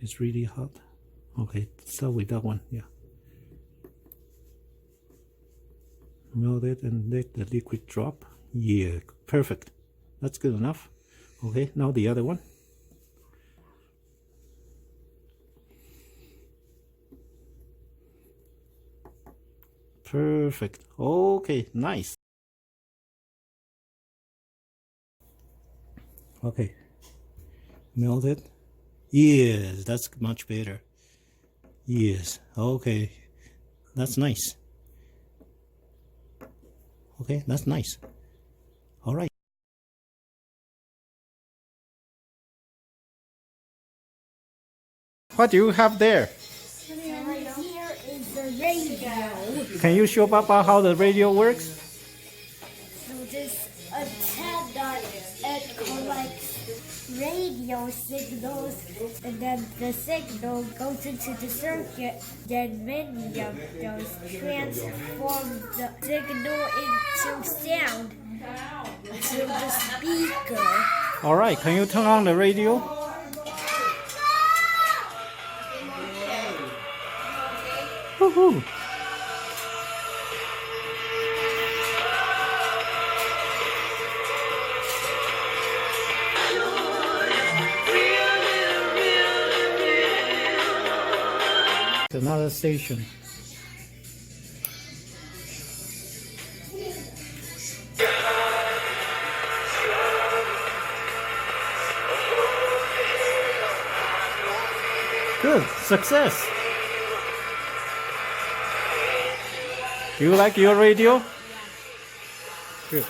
It's really hot. Okay, start with that one. Yeah. Melt it and let the liquid drop. Yeah, perfect. That's good enough. Okay, now the other one. Perfect. Okay, nice. Okay, melt it. Yes, that's much better. Yes, okay, that's nice. Okay, that's nice. All right. What do you have there? Here is the radio. Can you show Papa how the radio works? So this antenna, it collects radio signals, and then the signal goes into the circuit. Then many of those transform the signal into sound to the speaker. All right, can you turn on the radio? Woohoo! Another station. Good, success. Do you like your radio? Good.